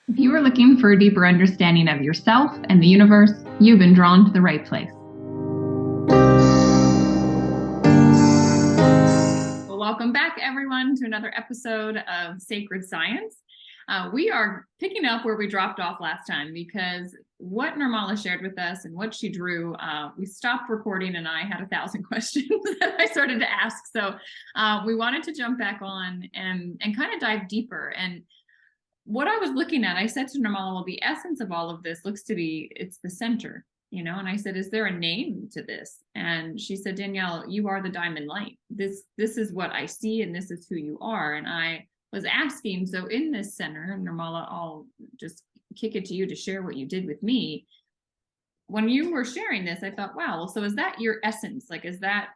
If you are looking for a deeper understanding of yourself and the universe, you've been drawn to the right place. Well, welcome back, everyone, to another episode of Sacred Science. We are picking up where we dropped off last time because what Nirmala shared with us and what she drew, we stopped recording and I had 1,000 questions that I started to ask. So we wanted to jump back on and kind of dive deeper. And what I was looking at, I said to Nirmala, well, the essence of all of this looks to be, it's the center, and I said, is there a name to this? And she said, Danielle, you are the diamond light. This is what I see and this is who you are. And I was asking, so in this center, Nirmala, I'll just kick it to you to share what you did with me. When you were sharing this, I thought, wow, well, so is that your essence? Like, is that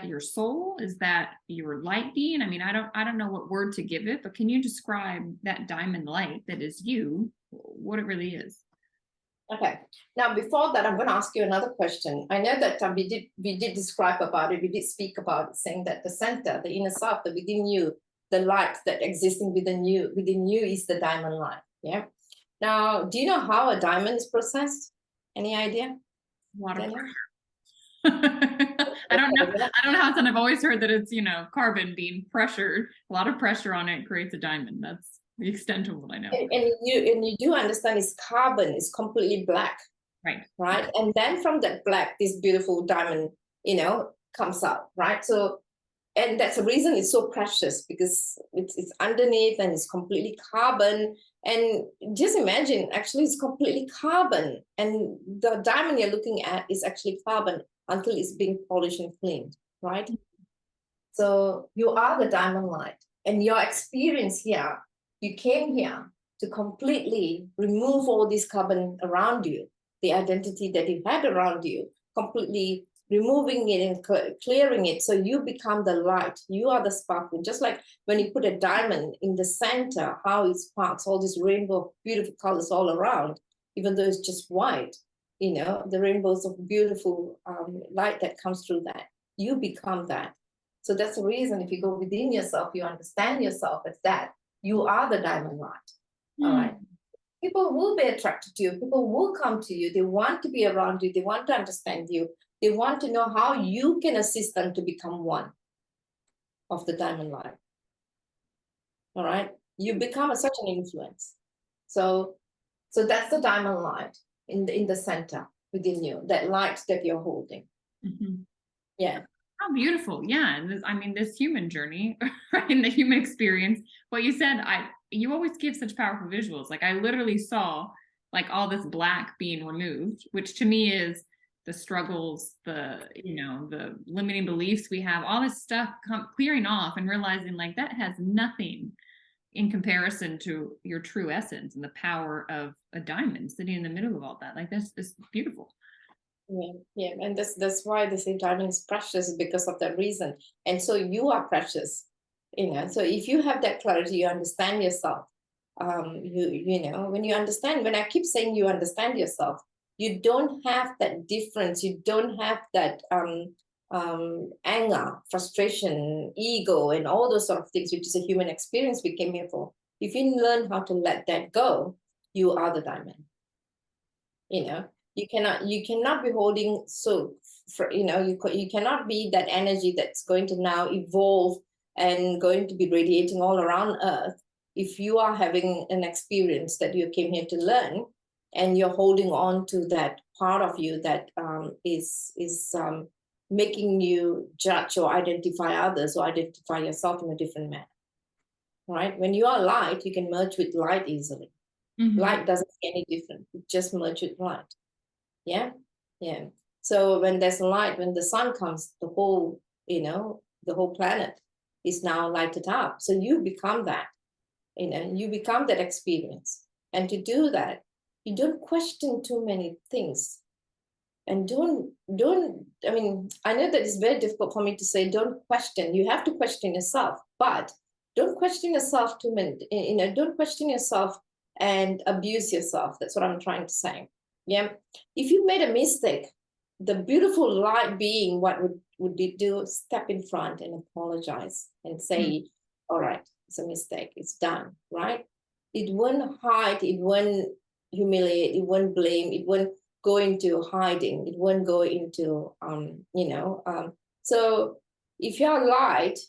your soul? Is that your light being? I mean, I don't know what word to give it, but can you describe that diamond light that is you, what it really is? Okay. Now, before that, I'm going to ask you another question. I know that we did describe about it. We did speak about it, saying that the center, the inner self, the within you, the light that existing within you is the diamond light. Yeah. Now, do you know how a diamond is processed? Any idea? Water. I don't know how it's done. I've always heard that it's, carbon being pressured. A lot of pressure on it creates a diamond. That's the extent of what I know. And you do understand it's carbon, it's completely black. Right. And then from that black, this beautiful diamond, comes out, right? So, and that's the reason it's so precious, because it's underneath and it's completely carbon. And just imagine, actually, it's completely carbon. And the diamond you're looking at is actually carbon until it's being polished and cleaned, right? So you are the diamond light. And your experience here, you came here to completely remove all this carbon around you, the identity that you had around you, completely removing it and clearing it, so you become the light. You are the sparkle. Just like when you put a diamond in the center, how it sparks all this rainbow of beautiful colors all around, even though it's just white, the rainbows of beautiful light that comes through that. You become that. So that's the reason, if you go within yourself, you understand yourself as that. You are the diamond light. All right. People will be attracted to you. People will come to you. They want to be around you. They want to understand you. They want to know how you can assist them to become one of the diamond light. All right. You become such an influence. So that's the diamond light in the center within you, that light that you're holding. Yeah. How beautiful. Yeah. And this human journey, right, in the human experience, what you said, you always give such powerful visuals. Like, I literally saw like all this black being removed, which to me is the struggles, the limiting beliefs we have, all this stuff clearing off and realizing like that has nothing in comparison to your true essence and the power of a diamond sitting in the middle of all that. Like, that's beautiful. Yeah, and that's why they say diamond is precious, because of that reason. And so you are precious, So if you have that clarity, you understand yourself. When you understand, when I keep saying you understand yourself, you don't have that difference. You don't have that anger, frustration, ego, and all those sort of things, which is a human experience we came here for. If you learn how to let that go, you are the diamond. You cannot be holding, you cannot be that energy that's going to now evolve and going to be radiating all around Earth if you are having an experience that you came here to learn, and you're holding on to that part of you that is making you judge or identify others or identify yourself in a different manner. Right? When you are light, you can merge with light easily. Light doesn't see any different. You just merge with light. Yeah. So when there's light, when the sun comes, the whole planet is now lighted up. So you become that, you become that experience. And to do that, you don't question too many things. And I know that it's very difficult for me to say, don't question. You have to question yourself, but don't question yourself too many, don't question yourself and abuse yourself. That's what I'm trying to say. Yeah. If you made a mistake, the beautiful light being, what would you do? Step in front and apologize and say, all right, it's a mistake. It's done. Right. it won't hide, it won't humiliate, it won't blame, it won't go into hiding, it won't go into, so if you're light,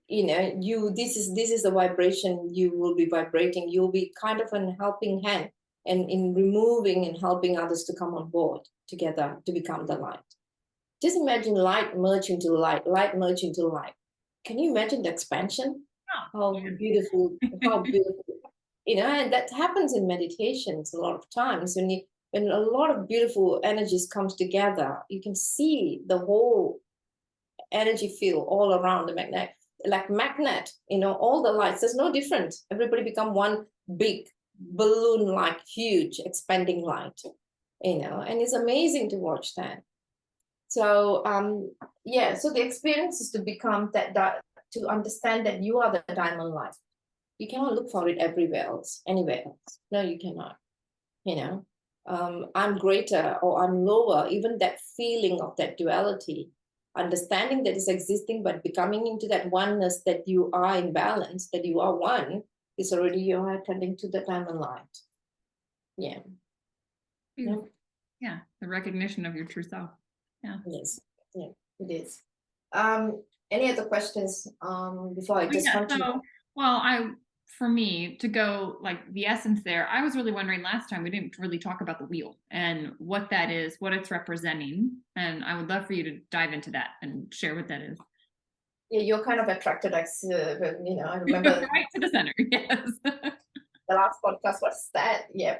this is the vibration you will be vibrating. You'll be kind of a helping hand and in removing and helping others to come on board together to become the light. Just imagine light merge into light merge into light. Can you imagine the expansion? How beautiful, how beautiful. And that happens in meditations a lot of times. When a lot of beautiful energies comes together, you can see the whole energy field all around the magnet, like magnet, all the lights. There's no difference. Everybody become one big balloon, like huge expanding light, and it's amazing to watch that. So so the experience is to become that, to understand that you are the diamond light. You cannot look for it everywhere else, anywhere else. No, you cannot. I'm greater or I'm lower, even that feeling of that duality, understanding that is existing, but becoming into that oneness, that you are in balance, that you are one, is already you are attending to the diamond light. Yeah. Yeah, the recognition of your true self. Yeah. Yes. Yeah, it is. Any other questions before I just continue? For me to go like the essence there, I was really wondering last time we didn't really talk about the wheel and what that is, what it's representing, and I would love for you to dive into that and share what that is. Yeah, you're kind of attracted, I remember right to the center. Yes. The last podcast was that. Yeah.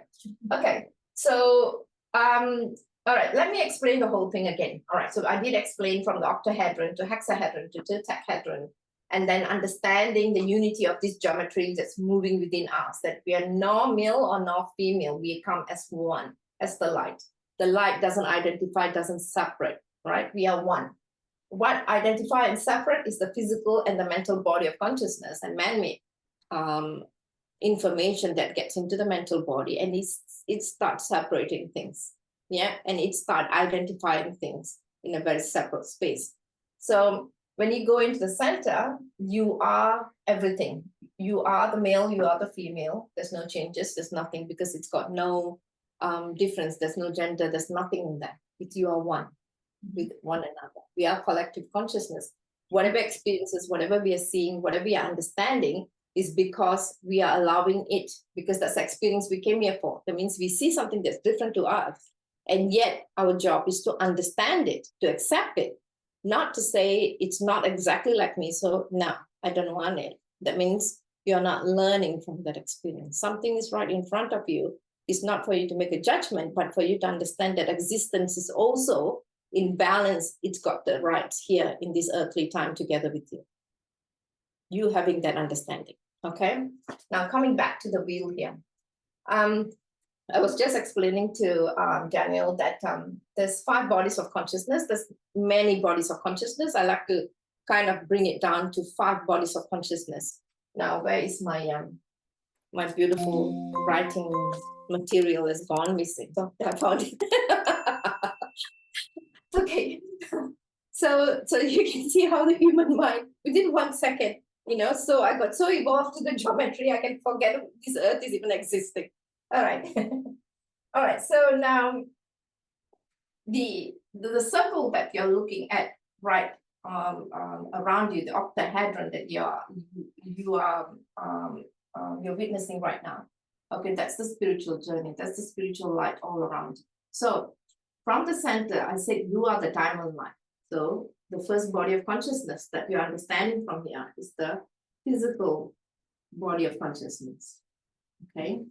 Okay. So all right, let me explain the whole thing again. All right, so I did explain from the octahedron to hexahedron to tetrahedron, and then understanding the unity of this geometry that's moving within us, that we are nor male or nor female, we come as one, as the light. The light doesn't identify, doesn't separate, right? We are one. What identify and separate is the physical and the mental body of consciousness and man-made information that gets into the mental body, and it starts separating things. Yeah, and it starts identifying things in a very separate space. So when you go into the center, you are everything. You are the male, you are the female. There's no changes, there's nothing, because it's got no difference. There's no gender, there's nothing in that. It's you are one with one another. We are collective consciousness. Whatever experiences, whatever we are seeing, whatever we are understanding, is because we are allowing it, because that's the experience we came here for. That means we see something that's different to us, and yet our job is to understand it, to accept it, not to say it's not exactly like me, so no, I don't want it. That means you're not learning from that experience. Something is right in front of you. It's not for you to make a judgment, but for you to understand that existence is also in balance. It's got the rights here in this earthly time together with you. You having that understanding. Okay. Now coming back to the wheel here. I was just explaining to Daniel that there's 5 bodies of consciousness. There's many bodies of consciousness. I like to kind of bring it down to 5 bodies of consciousness. Now, where is my my beautiful writing material is gone missing. So I found it. Okay. So you can see how the human mind, within 1 second, so I got so evolved to the geometry, I can forget this earth is even existing. All right. All right. So now the circle that you're looking at, right, around you, the octahedron that you're witnessing right now. Okay, that's the spiritual journey. That's the spiritual light all around you. So from the center, I said you are the diamond light. So the first body of consciousness that you're understanding from here is the physical body of consciousness. Okay.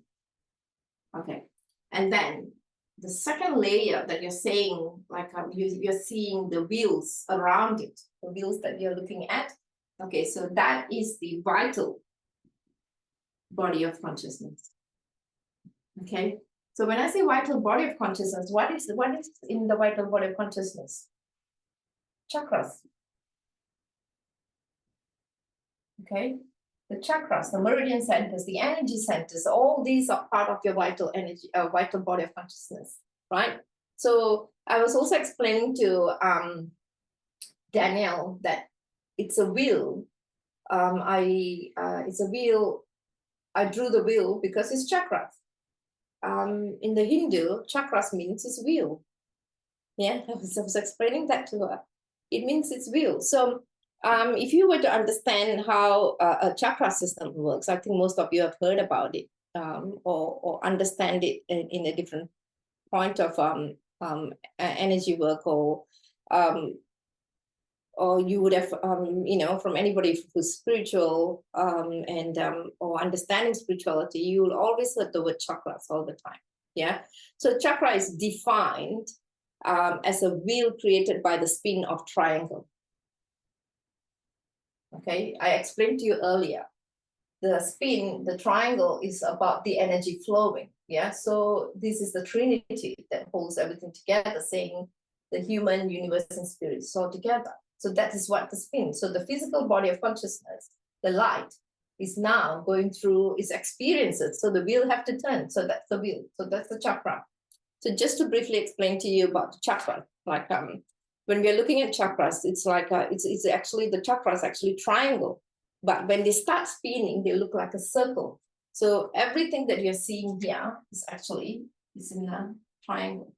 Okay. And then the second layer that you're saying, like you're seeing the wheels around it, the wheels that you're looking at. Okay, so that is the vital body of consciousness. Okay, so when I say vital body of consciousness, what is in the vital body of consciousness? Chakras. Okay, the chakras, the meridian centers, the energy centers, all these are part of your vital energy, vital body of consciousness, right? So I was also explaining to Danielle that it's a wheel. It's a wheel I drew the wheel because it's chakras. In the Hindu, chakras means it's wheel. Yeah, I was explaining that to her. It means it's wheel. So if you were to understand how a chakra system works, I think most of you have heard about it, or understand it in a different point of energy work, or you would have, from anybody who's spiritual or understanding spirituality, you will always hear the word chakras all the time. Yeah. So chakra is defined as a wheel created by the spin of triangle. Okay. I explained to you earlier, the spin, the triangle is about the energy flowing. Yeah. So this is the trinity that holds everything together, saying the human, universe, and spirit is all together. So that is what the spin. So the physical body of consciousness, the light, is now going through its experiences. So the wheel have to turn. So that's the wheel. So that's the chakra. So just to briefly explain to you about the chakra, like when we're looking at chakras, it's like it's actually, the chakras actually triangle, but when they start spinning, they look like a circle. So everything that you're seeing here is in a triangle.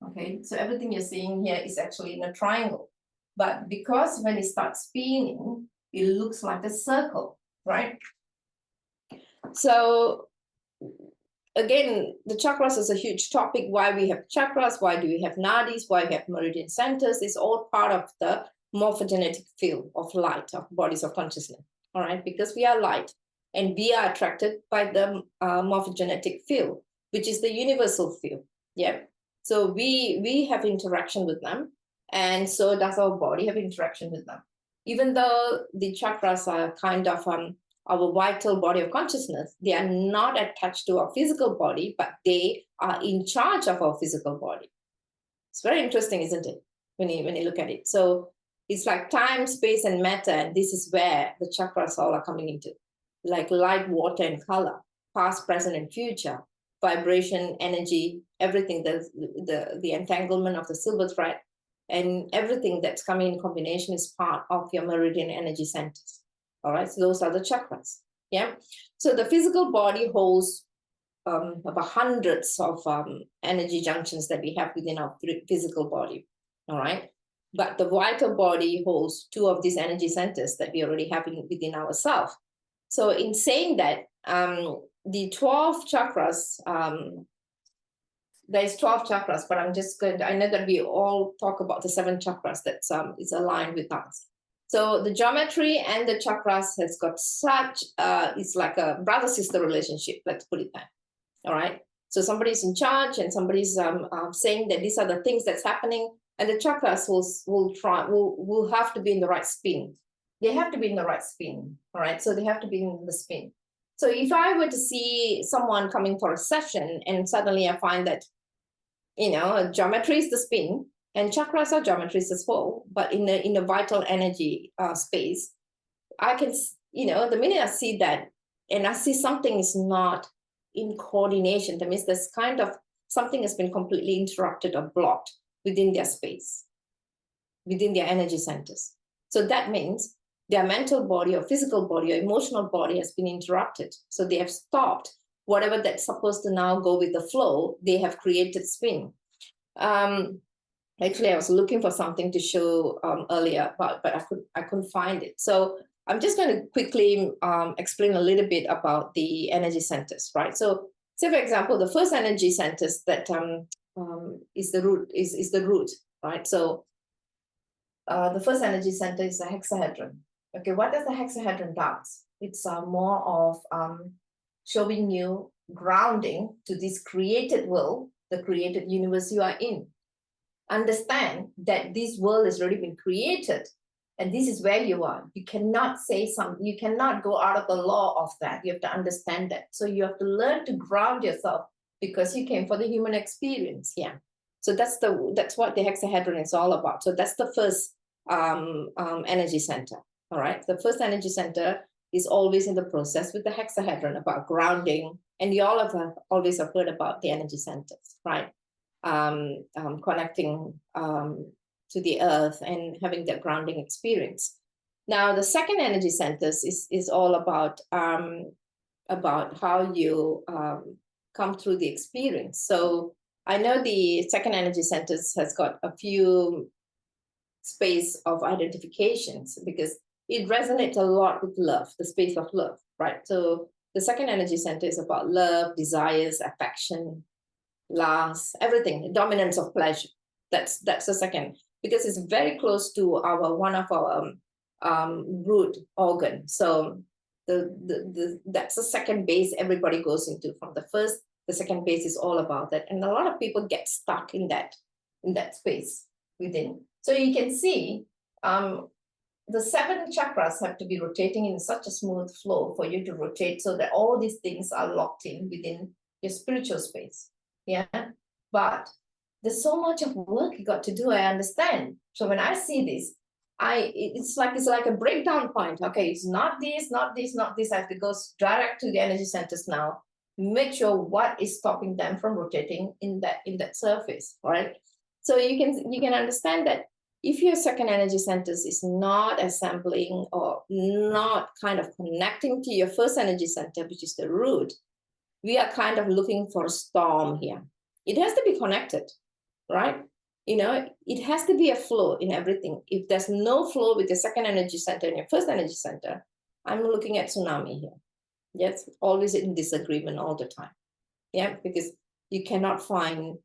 Okay, so everything you're seeing here is actually in a triangle, but because when it starts spinning, it looks like a circle, right? So again, the chakras is a huge topic. Why we have chakras, why do we have nadis, why we have meridian centers, is all part of the morphogenetic field of light, of bodies of consciousness, all right? Because we are light and we are attracted by the morphogenetic field, which is the universal field, yeah? So we have interaction with them, and so does our body have interaction with them. Even though the chakras are kind of our vital body of consciousness, they are not attached to our physical body, but they are in charge of our physical body. It's very interesting, isn't it? When you look at it. So it's like time, space, and matter, and this is where the chakras all are coming into, like light, water, and color, past, present, and future, vibration, energy, everything. The entanglement of the silver thread, and everything that's coming in combination is part of your meridian energy centers. All right, so those are the chakras. Yeah. So the physical body holds about hundreds of energy junctions that we have within our physical body. All right. But the vital body holds 2 of these energy centers that we already have within ourselves. So in saying that, the 12 chakras, there's 12 chakras, but I'm just going to, I know that we all talk about the 7 chakras that is aligned with us. So the geometry and the chakras has got such, it's like a brother-sister relationship, let's put it that. All right. So somebody's in charge and somebody's saying that these are the things that's happening, and the chakras will have to be in the right spin. They have to be in the right spin. All right. So they have to be in the spin. So if I were to see someone coming for a session and suddenly I find that, geometry is the spin and chakras are geometries as well, but in a vital energy space, I can, the minute I see that and I see something is not in coordination, that means there's kind of something has been completely interrupted or blocked within their space, within their energy centers. So that means their mental body or physical body or emotional body has been interrupted. So they have stopped whatever that's supposed to now go with the flow. They have created spin. Actually, I was looking for something to show earlier, but I couldn't find it. So I'm just going to quickly explain a little bit about the energy centers, right? So, say for example, the first energy centers that is the root, right? So the first energy center is the hexahedron. Okay, what does the hexahedron do? It's more of showing you grounding to this created world, the created universe you are in. Understand that this world has already been created and this is where you are. You cannot say something, you cannot go out of the law of that. You have to understand that. So you have to learn to ground yourself because you came for the human experience. Yeah. So that's what the hexahedron is all about. So that's the first energy center. All right. The first energy center is always in the process with the hexahedron about grounding. And you all have always have heard about the energy centers, right? Connecting to the earth and having that grounding experience. Now, the second energy centers is all about how you come through the experience. So I know the second energy centers has got a few space of identifications because it resonates a lot with love, the space of love, right? So the second energy center is about love, desires, affection, loss, everything, dominance of pleasure. That's the second, because it's very close to one of our root organ. So that's the second base everybody goes into. From the first, the second base is all about that, and a lot of people get stuck in that space within. So you can see the 7 chakras have to be rotating in such a smooth flow for you to rotate, so that all these things are locked in within your spiritual space. Yeah, but there's so much of work you got to do. I understand. So when I see this, it's like a breakdown point. Okay, it's not this, not this, not this. I have to go direct to the energy centers now. Make sure what is stopping them from rotating in that surface, right? So you can understand that if your second energy centers is not assembling or not kind of connecting to your first energy center, which is the root, we are kind of looking for a storm here. It has to be connected, right? It has to be a flow in everything. If there's no flow with the second energy center and your first energy center, I'm looking at tsunami here. Yes, always in disagreement all the time. Yeah, because you cannot find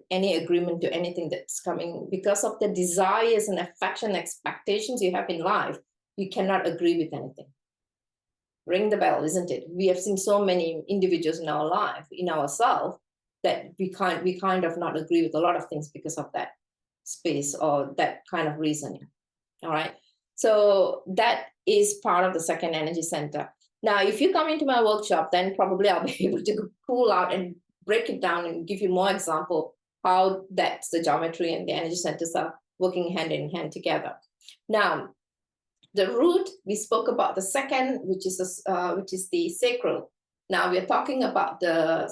any agreement to anything that's coming because of the desires and affection expectations you have in life. You cannot agree with anything. Ring the bell, isn't it? We have seen so many individuals in our life, in ourselves, that we kind of not agree with a lot of things because of that space or that kind of reasoning. All right. So that is part of the second energy center. Now, if you come into my workshop, then probably I'll be able to pull out and break it down and give you more example how that's the geometry and the energy centers are working hand in hand together. Now, the root, we spoke about the second, which is the sacral. Now we're talking about the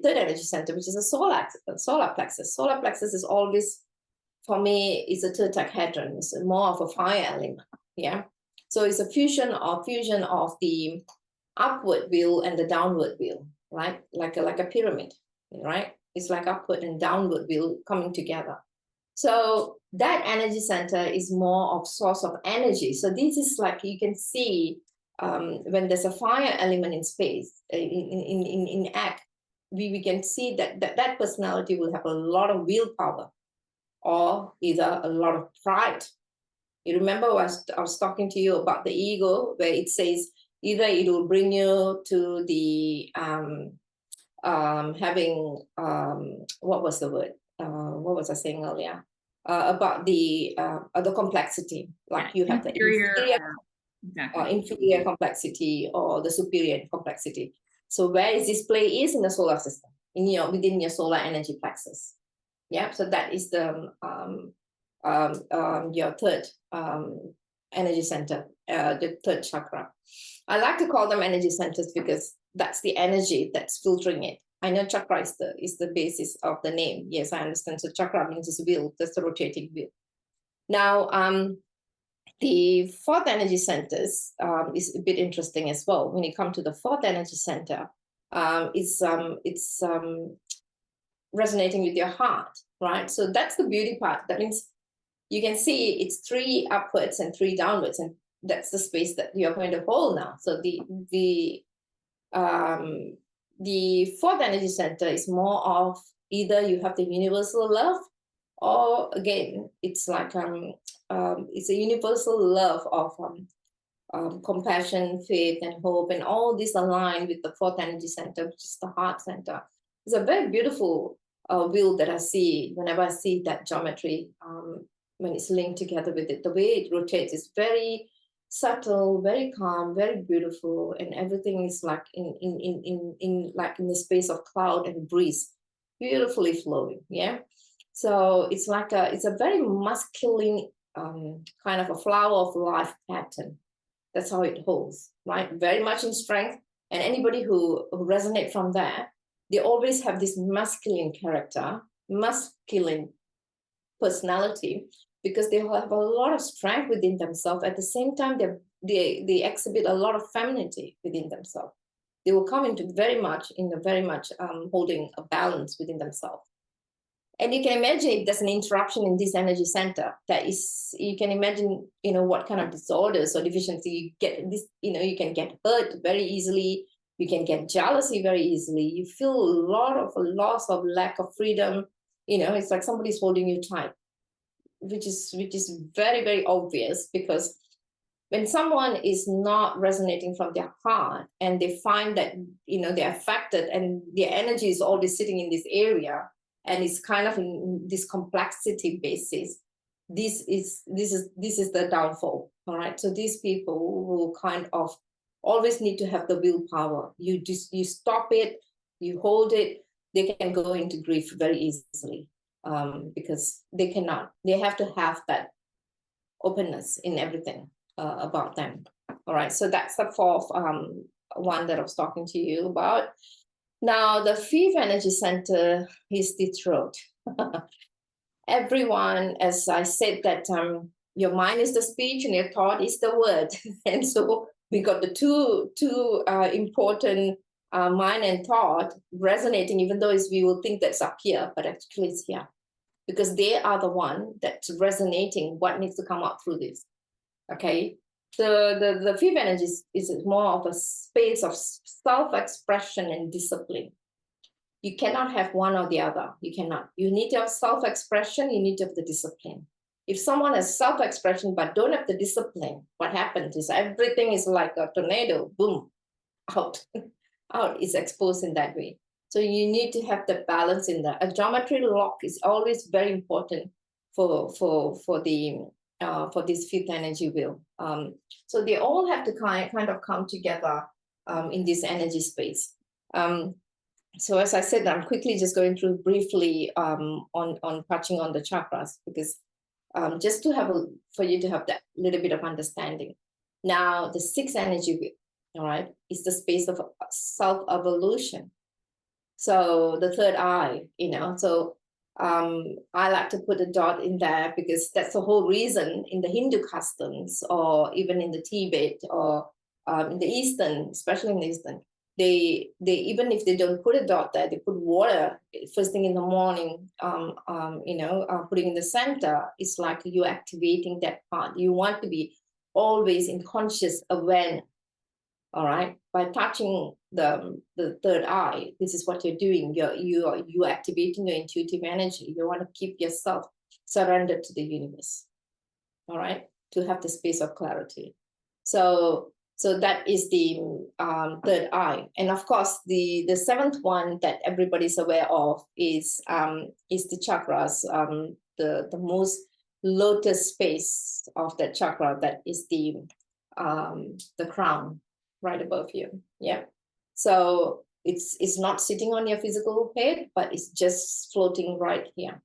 third energy center, which is the solar plexus. Solar plexus is always, for me, is a third tetrahedron. It's more of a fire element. Yeah. So it's a fusion of the upward wheel and the downward wheel, right? Like a pyramid, right? It's like upward and downward wheel coming together. So that energy center is more of source of energy. So this is like, you can see when there's a fire element in space, in act, we can see that personality will have a lot of willpower or either a lot of pride. You remember I was talking to you about the ego, where it says either it will bring you to the having what was the word? What was I saying earlier? About the complexity, like you have inferior, or inferior complexity or the superior complexity. So where is this play is in the solar system, within your solar energy plexus. Yeah, so that is the your third energy center, the third chakra. I like to call them energy centers because that's the energy that's filtering it. I know chakra is the basis of the name. Yes, I understand. So chakra means it's wheel, that's the rotating wheel. Now, the fourth energy centers is a bit interesting as well. When you come to the fourth energy center, it's resonating with your heart, right? So that's the beauty part. That means you can see it's 3 upwards and 3 downwards, and that's the space that you're going to hold now. So the fourth energy center is more of either you have the universal love, or again, it's like it's a universal love of compassion, faith, and hope, and all this aligned with the fourth energy center, which is the heart center. It's a very beautiful wheel that I see whenever I see that geometry when it's linked together with it. The way it rotates is very subtle, very calm, very beautiful, and everything is like in the space of cloud and breeze, beautifully flowing. Yeah. So it's like it's a very masculine kind of a flower of life pattern. That's how it holds, right? Very much in strength. And anybody who resonate from there, they always have this masculine character, masculine personality, because they have a lot of strength within themselves. At the same time, they exhibit a lot of femininity within themselves. They will come into very much holding a balance within themselves. And you can imagine if there's an interruption in this energy center, you can imagine, what kind of disorders or deficiency you get. This, you can get hurt very easily. You can get jealousy very easily. You feel a lot of a loss of lack of freedom. It's like somebody's holding you tight, which is very, very obvious, because when someone is not resonating from their heart and they find that, they're affected and their energy is always sitting in this area, and it's kind of in this complexity basis, this is the downfall. All right. So these people will kind of always need to have the willpower. You stop it, you hold it, they can go into grief very easily, because they have to have that openness in everything about them. All right. So that's the fourth one that I was talking to you about. Now, the fifth energy center is the throat. Everyone, as I said, that your mind is the speech and your thought is the word. And so we got the two important mind and thought resonating, even though we will think that's up here, but actually it's here, because they are the one that's resonating what needs to come out through this. Okay. The fifth energy is more of a space of self-expression and discipline. You cannot have one or the other. You cannot. You need to have self-expression. You need to have the discipline. If someone has self-expression but don't have the discipline, what happens is everything is like a tornado. Boom, out. It's exposed in that way. So you need to have the balance in that. A geometry lock is always very important for this fifth energy wheel. So they all have to kind of come together in this energy space. So as I said, I'm quickly just going through briefly on touching on the chakras, because just for you to have that little bit of understanding. Now, the sixth energy wheel, all right, is the space of self-evolution. So the third eye, so I like to put a dot in there, because that's the whole reason in the Hindu customs, or even in the Tibet, or in the Eastern, especially in the Eastern, they even if they don't put a dot there, they put water first thing in the morning, putting in the center. It's like you activating that part. You want to be always in conscious awareness. All right, by touching the third eye, this is what you're doing. You're activating your intuitive energy. You want to keep yourself surrendered to the universe. All right, to have the space of clarity. So that is the third eye, and of course the seventh one that everybody's aware of is the chakras. The most lotus space of that chakra, that is the crown, right above you. Yeah. So it's not sitting on your physical head, but it's just floating right here.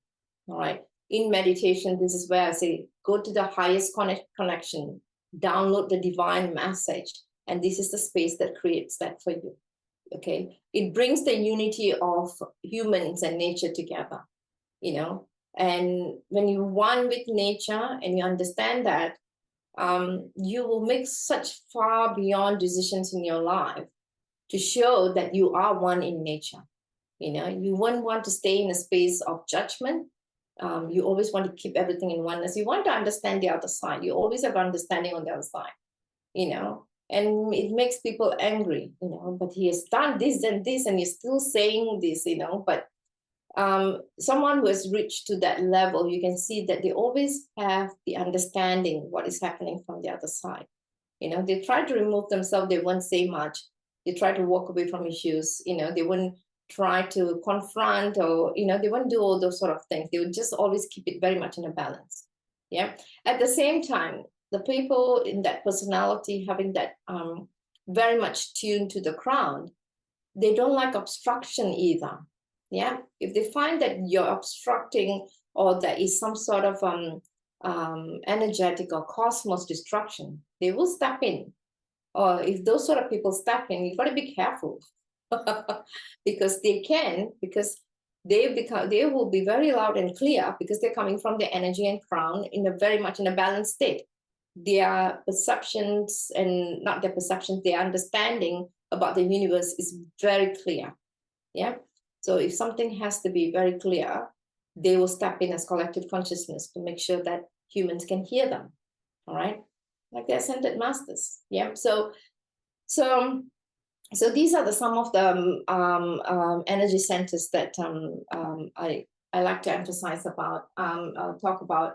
All right. In meditation, this is where I say, go to the highest connection, download the divine message. And this is the space that creates that for you. Okay. It brings the unity of humans and nature together, and when you one with nature and you understand that, you will make such far beyond decisions in your life to show that you are one in nature. You won't want to stay in a space of judgment. You always want to keep everything in oneness. You want to understand the other side. You always have understanding on the other side, and it makes people angry, but he has done this and this, and he's still saying this, but someone who has reached to that level, you can see that they always have the understanding what is happening from the other side. They try to remove themselves. They won't say much. They try to walk away from issues. They wouldn't try to confront, or, they won't do all those sort of things. They would just always keep it very much in a balance. Yeah. At the same time, the people in that personality having that very much tuned to the crown, they don't like obstruction either. Yeah, if they find that you're obstructing, or there is some sort of energetic or cosmos destruction, they will step in. Or if those sort of people step in, you've got to be careful because they can, because they will be very loud and clear because they're coming from the energy and crown in a very much in a balanced state. Their perceptions, and not their perceptions, their understanding about the universe is very clear. Yeah. So if something has to be very clear, they will step in as collective consciousness to make sure that humans can hear them. All right. Like the ascended masters. Yeah. So these are some of the energy centers that I like to emphasize about, talk about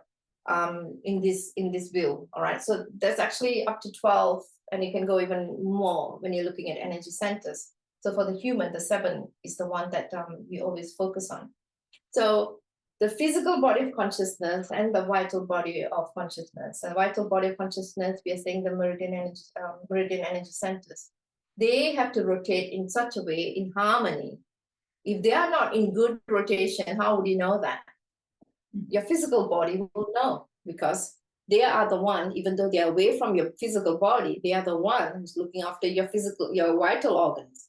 in this view. All right. So there's actually up to 12, and you can go even more when you're looking at energy centers. So for the human, the 7 is the one that we always focus on. So the physical body of consciousness and the vital body of consciousness. And vital body of consciousness, we are saying the meridian energy centers. They have to rotate in such a way, in harmony. If they are not in good rotation, how would you know that? Your physical body will know, because they are the one, even though they are away from your physical body, they are the one who's looking after your vital organs.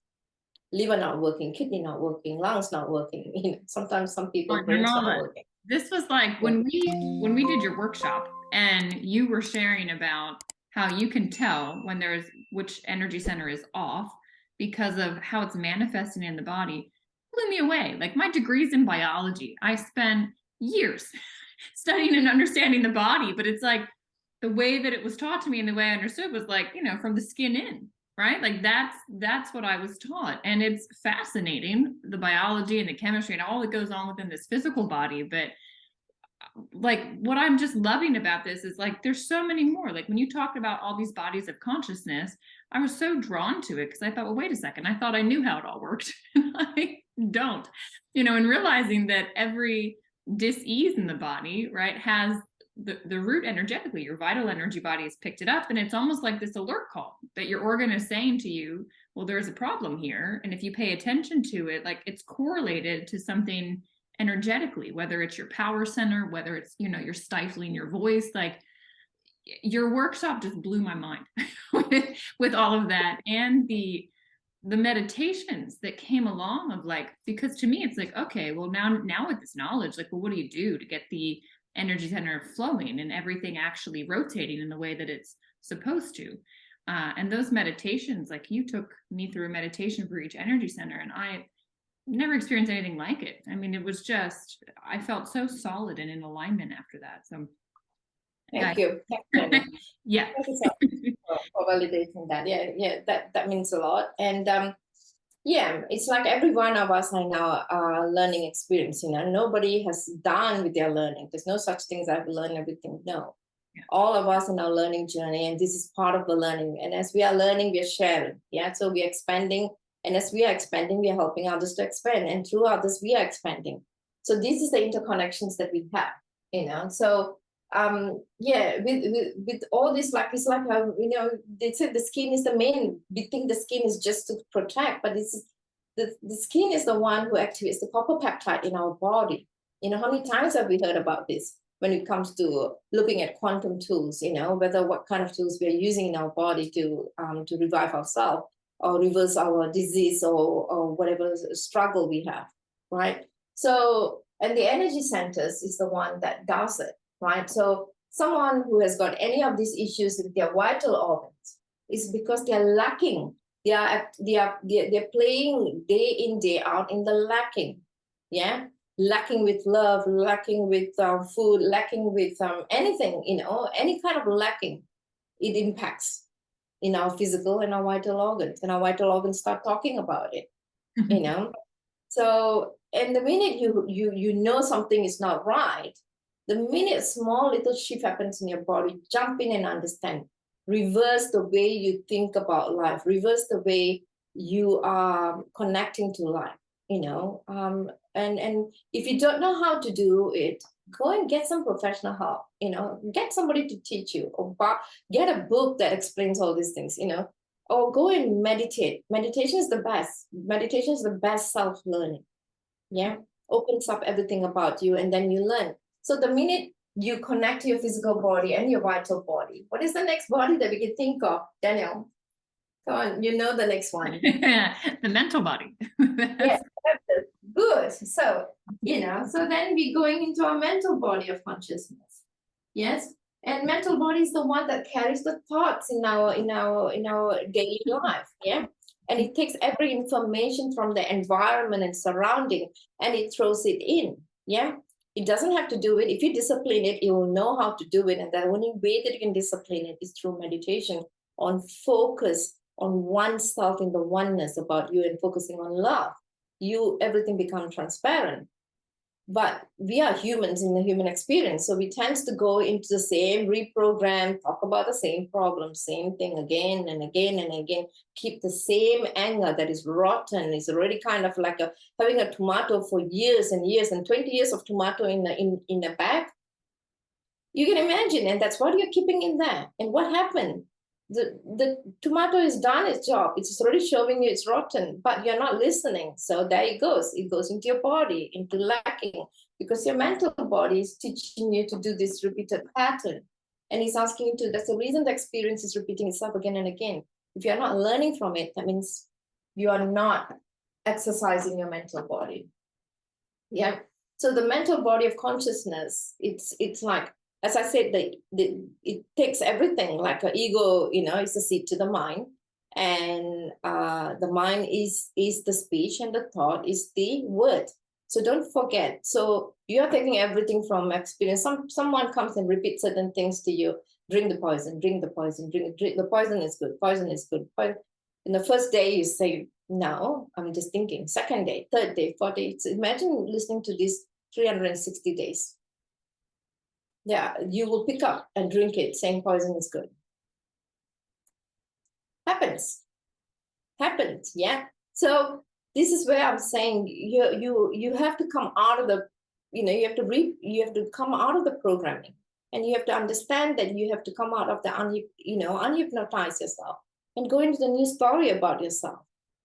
Liver not working, kidney not working, lungs not working. You know, sometimes some people brains not working. This was like when we did your workshop, and you were sharing about how you can tell when there's which energy center is off because of how it's manifesting in the body. It blew me away. Like, my degree's in biology. I spent years studying and understanding the body, but it's like the way that it was taught to me and the way I understood was like, you know, from the skin in. Right? Like that's what I was taught. And it's fascinating, the biology and the chemistry and all that goes on within this physical body. But like, what I'm just loving about this is like, there's so many more. Like, when you talked about all these bodies of consciousness, I was so drawn to it because I thought, well, wait a second, I thought I knew how it all worked. And I don't, you know, and realizing that every dis-ease in the body, right, has the root energetically. Your vital energy body has picked it up, and it's almost like this alert call that your organ is saying to you, well, there's a problem here. And if you pay attention to it, like, it's correlated to something energetically, whether it's your power center, whether it's, you know, you're stifling your voice. Like, your workshop just blew my mind with all of that, and the meditations that came along of like, because to me it's like, okay, well, now with this knowledge, like, well, what do you do to get the energy center flowing and everything actually rotating in the way that it's supposed to? And those meditations, like, you took me through a meditation for each energy center, and I never experienced anything like it. I mean, it was just, I felt so solid and in alignment after that. So thank you. Yeah. Thank you so much for validating that. Yeah, that means a lot. And yeah, it's like every one of us are now learning experience. You know, nobody has done with their learning. There's no such thing as I've learned everything. No, yeah. All of us are on our learning journey, and this is part of the learning. And as we are learning, we are sharing. Yeah, so we are expanding, and as we are expanding, we are helping others to expand, and through others, we are expanding. So this is the interconnections that we have. You know, so yeah, with all this, like, it's like, you know, they said the skin is the main, we think the skin is just to protect, but it's the skin is the one who activates the copper peptide in our body. You know, how many times have we heard about this when it comes to looking at quantum tools, you know, whether what kind of tools we're using in our body to revive ourselves or reverse our disease or whatever struggle we have, right? So, and the energy centers is the one that does it. Right. So someone who has got any of these issues with their vital organs is because they are lacking. They're playing day in, day out in the lacking. Yeah. Lacking with love, lacking with food, lacking with anything, you know, any kind of lacking. It impacts in our physical and our vital organs, and our vital organs start talking about it, you know. So, and the minute you know something is not right, the minute a small little shift happens in your body, jump in and understand. Reverse the way you think about life. Reverse the way you are connecting to life, you know. And if you don't know how to do it, go and get some professional help, you know. Get somebody to teach you, or get a book that explains all these things, you know. Or go and meditate. Meditation is the best. Meditation is the best self-learning. Yeah. Opens up everything about you, and then you learn. So the minute you connect to your physical body and your vital body, what is the next body that we can think of, Daniel? Come on, you know the next one. The mental body. Yes, Good. So, so then we're going into our mental body of consciousness. Yes. And mental body is the one that carries the thoughts in our daily life. Yeah. And it takes every information from the environment and surrounding and it throws it in. Yeah. It doesn't have to do it. If you discipline it, you will know how to do it. And the only way that you can discipline it is through meditation on focus on oneself in the oneness about you and focusing on love. Everything becomes transparent. But we are humans in the human experience, so we tend to go into the same reprogram, talk about the same problem, same thing again and again and again, keep the same anger that is rotten. It's already kind of like having a tomato for years and years, and 20 years of tomato in the bag. You can imagine, and that's what you're keeping in there. And what happened? The tomato has done its job. It's already showing you it's rotten, but you're not listening. So there it goes. It goes into your body, into lacking, because your mental body is teaching you to do this repeated pattern. And it's asking you to, that's the reason the experience is repeating itself again and again. If you're not learning from it, that means you are not exercising your mental body. Yeah. So the mental body of consciousness, it's like, as I said, it takes everything, like an ego, it's a seat to the mind. And the mind is the speech and the thought is the word. So don't forget. So you're taking everything from experience. Someone comes and repeats certain things to you. Drink the poison, drink the poison, drink the poison is good, poison is good. In the first day, you say, no, I'm just thinking. Second day, third day, fourth day. So imagine listening to this 360 days. Yeah, you will pick up and drink it, saying poison is good. Happens, yeah. So this is where I'm saying you have to come out of the, you have to come out of the programming, and you have to understand that you have to come out of the unhypnotize yourself and go into the new story about yourself.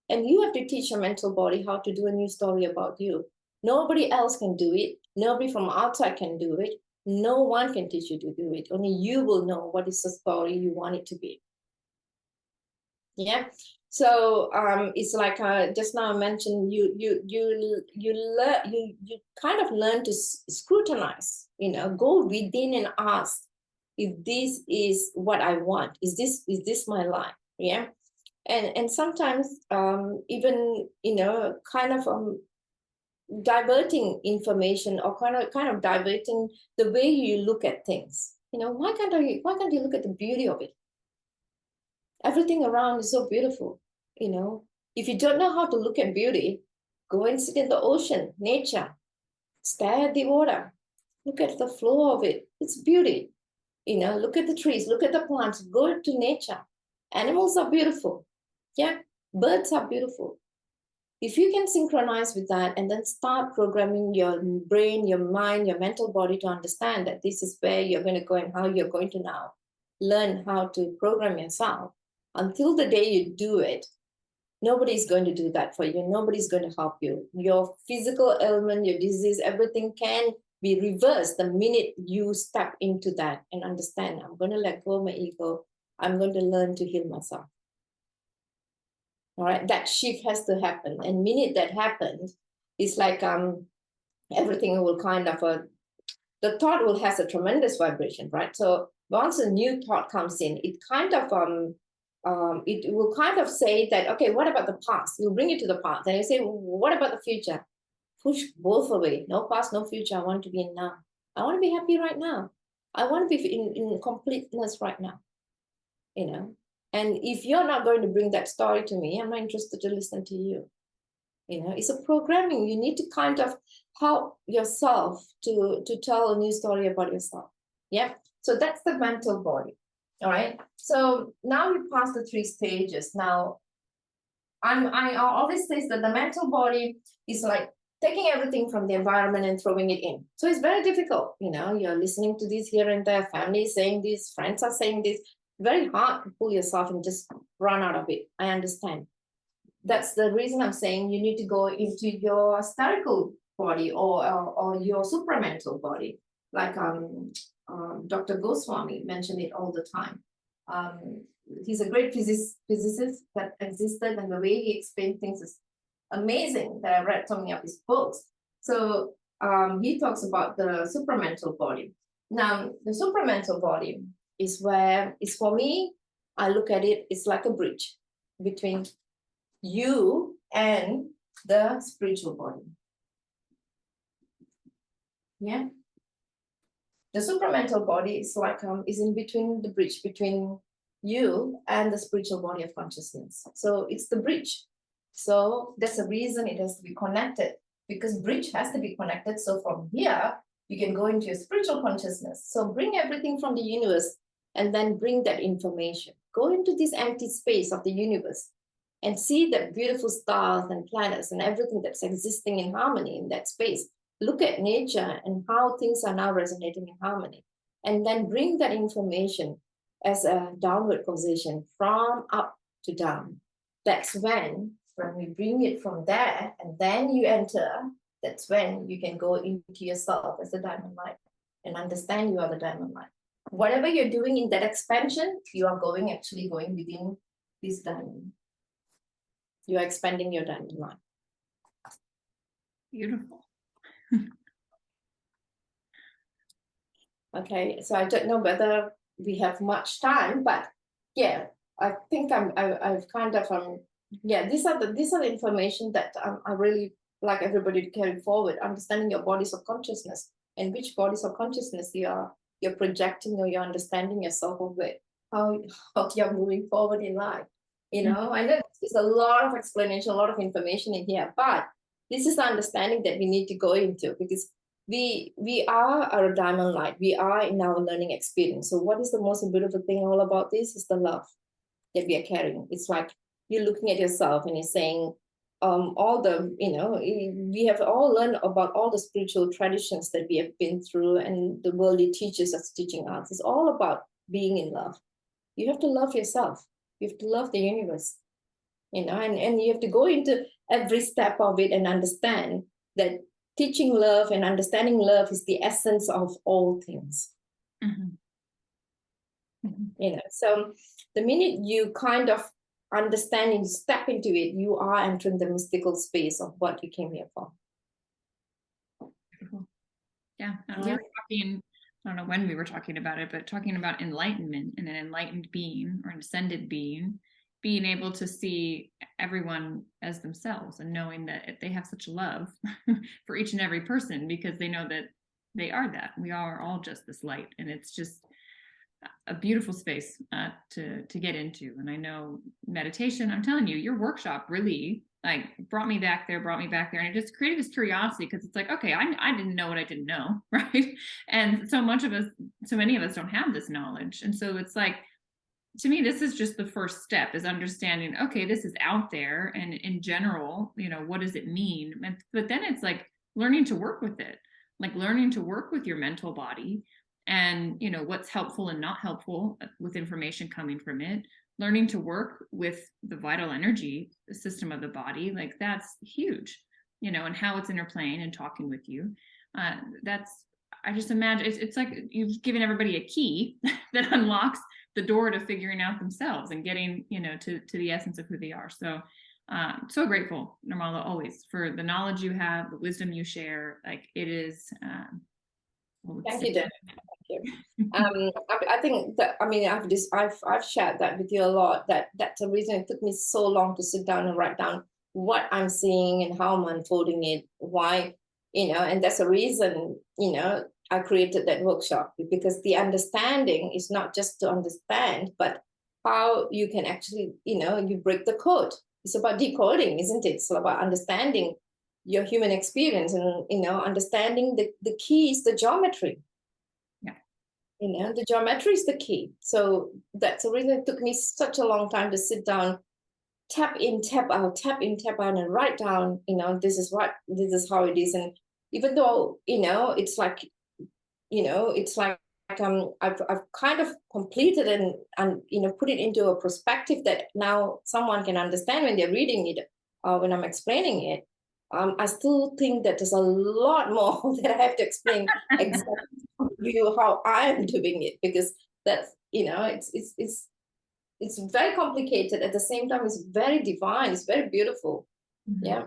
And you have to teach your mental body how to do a new story about you. Nobody else can do it. Nobody from outside can do it. No one can teach you to do it. Only you will know what is the story you want it to be. Yeah. So it's like just now I mentioned you kind of learn to scrutinize. Go within and ask if this is what I want. Is this my life? Yeah. And sometimes even kind of diverting information or kind of diverting the way you look at things. Why can't you look at the beauty of it? Everything around is so beautiful. If you don't know how to look at beauty, go and sit in the ocean, nature, stare at the water, look at the flow of it. It's beauty. Look at the trees, look at the plants, go to nature. Animals are beautiful. Yeah, birds are beautiful. If you can synchronize with that and then start programming your brain, your mind, your mental body to understand that this is where you're going to go and how you're going to now learn how to program yourself, until the day you do it, nobody's going to do that for you. Nobody's going to help you. Your physical ailment, your disease, everything can be reversed the minute you step into that and understand, I'm going to let go of my ego. I'm going to learn to heal myself. All right, that shift has to happen. And minute that happens, it's like everything will kind of, the thought will has a tremendous vibration, right? So once a new thought comes in, it kind of, it will kind of say that, okay, what about the past? You'll bring it to the past. And you say, well, what about the future? Push both away. No past, no future. I want to be in now. I want to be happy right now. I want to be in completeness right now, And if you're not going to bring that story to me, I'm not interested to listen to you. It's a programming. You need to kind of help yourself to tell a new story about yourself. Yeah. So that's the mental body. All right. So now we pass the 3 stages. Now, I always say that the mental body is like taking everything from the environment and throwing it in. So it's very difficult. You're listening to this here and there, family saying this, friends are saying this. Very hard to pull yourself and just run out of it. I understand. That's the reason I'm saying you need to go into your spherical body or your supramental body, like Dr. Goswami mentioned it all the time. He's a great physicist that existed, and the way he explained things is amazing that I read so many of his books. So he talks about the supramental body. Now, the supramental body is where, is for me, I look at it, it's like a bridge between you and the spiritual body. Yeah. The supramental body is like is in between, the bridge between you and the spiritual body of consciousness. So it's the bridge. So that's the reason it has to be connected, because bridge has to be connected. So from here, you can go into your spiritual consciousness. So bring everything from the universe and then bring that information. Go into this empty space of the universe and see that beautiful stars and planets and everything that's existing in harmony in that space. Look at nature and how things are now resonating in harmony. And then bring that information as a downward position from up to down. That's when we bring it from there and then you enter, that's when you can go into yourself as a diamond light and understand you are the diamond light. Whatever you're doing in that expansion, you are actually going within this diamond. You are expanding your diamond light. Beautiful. Okay, so I don't know whether we have much time, but yeah, I think I've kind of yeah, these are the information that I really like everybody to carry forward, understanding your bodies of consciousness and which bodies of consciousness you're projecting or you're understanding yourself with, how you're moving forward in life. You know, I know there's a lot of explanation, a lot of information in here, but this is the understanding that we need to go into, because we are a diamond light. We are in our learning experience. So what is the most beautiful thing all about this is the love that we are carrying. It's like you're looking at yourself and you're saying, all the, you know, we have all learned about all the spiritual traditions that we have been through, and the worldly teachers that's teaching us. It's all about being in love. You have to love yourself. You have to love the universe, you know, and you have to go into every step of it and understand that teaching love and understanding love is the essence of all things. Mm-hmm. Mm-hmm. You know, so the minute you kind of understand and step into it, you are entering the mystical space of what you came here for. Yeah, we were talking, I don't know when we were talking about it, but talking about enlightenment and an enlightened being or an ascended being being able to see everyone as themselves and knowing that they have such love for each and every person, because they know that they are that. We are all just this light, and it's just a beautiful space to get into. And I know meditation, I'm telling you, your workshop really like brought me back there, and it just created this curiosity, because it's like, okay, I didn't know what I didn't know, right? And so many of us don't have this knowledge. And so it's like, to me, this is just the first step, is understanding, okay, this is out there, and in general, you know, what does it mean? But then it's like learning to work with it, like learning to work with your mental body, and, you know, what's helpful and not helpful with information coming from it, learning to work with the vital energy system of the body. Like, that's huge, you know, and how it's interplaying and talking with you. I just imagine it's like you've given everybody a key that unlocks the door to figuring out themselves and getting, you know, to the essence of who they are. So so grateful, Nirmala, always for the knowledge you have, the wisdom you share. Like, it is thank you, Jen. Thank you. I think that, I mean, I've shared that with you a lot, that's the reason it took me so long to sit down and write down what I'm seeing and how I'm unfolding it, why, you know, and that's the reason, you know, I created that workshop, because the understanding is not just to understand, but how you can actually, you know, you break the code. It's about decoding, isn't it? It's about understanding your human experience, and, you know, understanding the key is the geometry. Yeah. You know, the geometry is the key. So that's the reason it took me such a long time to sit down, tap in, tap out, and write down, you know, this is how it is. And even though, you know, it's like, you know, it's like I've kind of completed and you know, put it into a perspective that now someone can understand when they're reading it, when I'm explaining it. I still think that there's a lot more that I have to explain exactly to you how I am doing it, because that's, you know, it's very complicated. At the same time, it's very divine. It's very beautiful. Yeah.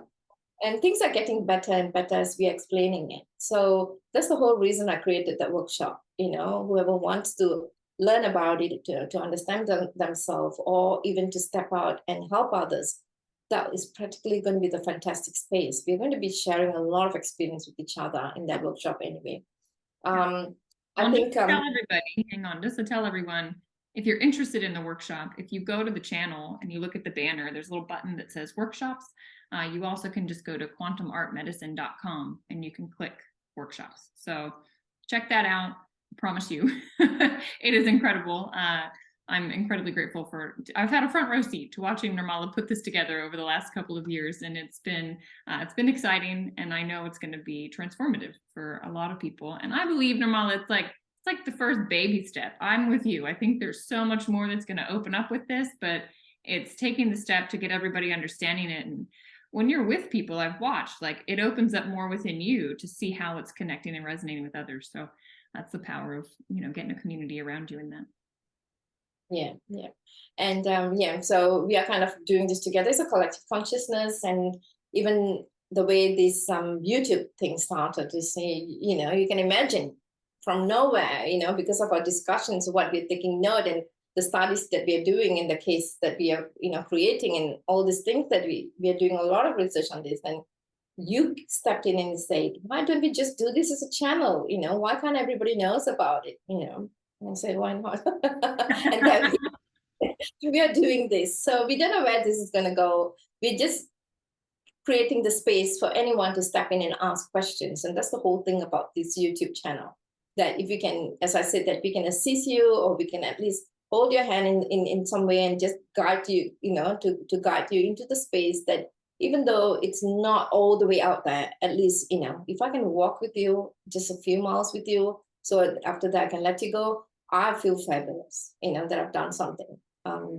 And things are getting better and better as we're explaining it. So that's the whole reason I created that workshop. Whoever wants to learn about it, to understand themselves, or even to step out and help others, that is practically going to be the fantastic space. We're going to be sharing a lot of experience with each other in that workshop anyway. I think tell everybody, hang on, just to tell everyone, if you're interested in the workshop, if you go to the channel and you look at the banner, there's a little button that says workshops. You also can just go to QuantumArtMedicine.com and you can click workshops. So check that out. I promise you, it is incredible. I'm incredibly grateful I've had a front row seat to watching Nirmala put this together over the last couple of years, and it's been exciting, and I know it's going to be transformative for a lot of people. And I believe, Nirmala, it's like the first baby step. I'm with you. I think there's so much more that's going to open up with this, but it's taking the step to get everybody understanding it. And when you're with people, I've watched, like, it opens up more within you to see how it's connecting and resonating with others. So that's the power of, getting a community around you in that. Yeah. And so we are kind of doing this together. It's a collective consciousness. And even the way this YouTube thing started, to say, you can imagine from nowhere, because of our discussions, what we're taking note, and the studies that we are doing, in the case that we are, creating, and all these things that we are doing a lot of research on this. And you stepped in and said, why don't we just do this as a channel? Why can't everybody knows about it? And I said, why not? And then we are doing this. So we don't know where this is going to go. We're just creating the space for anyone to step in and ask questions. And that's the whole thing about this YouTube channel. That if we can, as I said, that we can assist you, or we can at least hold your hand in some way and just guide you, to guide you into the space that, even though it's not all the way out there, at least, if I can walk with you just a few miles with you, so after that I can let you go, I feel fabulous, that I've done something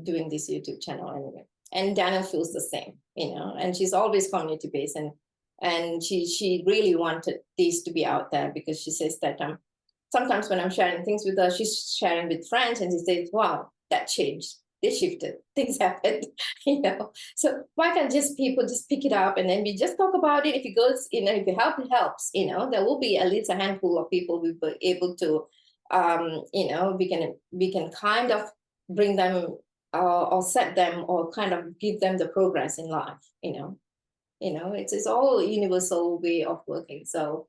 doing this YouTube channel anyway. And Daniel feels the same, and she's always community based, and she really wanted this to be out there, because she says that sometimes when I'm sharing things with her, she's sharing with friends, and she says, wow, that changed. They shifted, things happened, So why can't people just pick it up, and then we just talk about it? If it goes, if it helps, it helps. There will be at least a handful of people we'll be able to, we can kind of bring them, or set them, or kind of give them the progress in life. It's all a universal way of working. So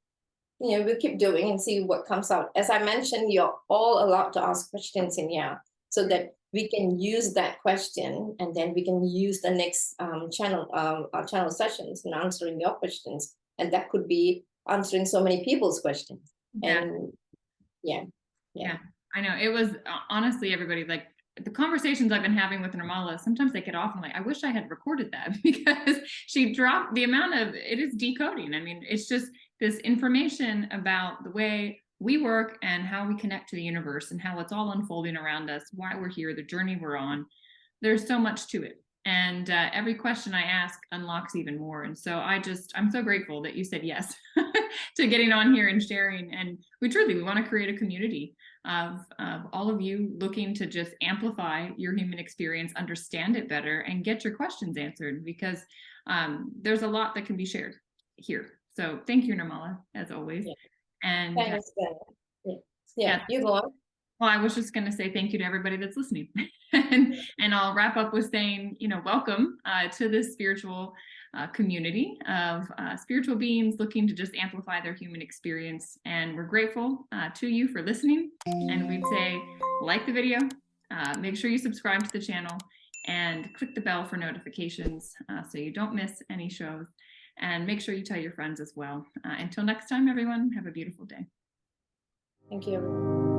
we'll keep doing and see what comes out. As I mentioned, you're all allowed to ask questions in here, so that we can use that question, and then we can use the next channel sessions in answering your questions. And that could be answering so many people's questions. Yeah. And yeah, I know. It was honestly, everybody, like, the conversations I've been having with Nirmala, sometimes they get off and I wish I had recorded that, because she dropped the amount of, it is decoding. I mean, it's just this information about the way we work and how we connect to the universe, and how it's all unfolding around us, why we're here, the journey we're on. There's so much to it. And every question I ask unlocks even more. And so I'm so grateful that you said yes to getting on here and sharing. And we want to create a community of all of you looking to just amplify your human experience, understand it better, and get your questions answered, because there's a lot that can be shared here. So thank you, Nirmala, as always. Yeah. And thanks. You go on. Well, I was just going to say thank you to everybody that's listening. and I'll wrap up with saying, welcome to this spiritual community of spiritual beings looking to just amplify their human experience. And we're grateful to you for listening. And we'd say, like the video, make sure you subscribe to the channel, and click the bell for notifications so you don't miss any shows. And make sure you tell your friends as well. Until next time, everyone, have a beautiful day. Thank you, everyone.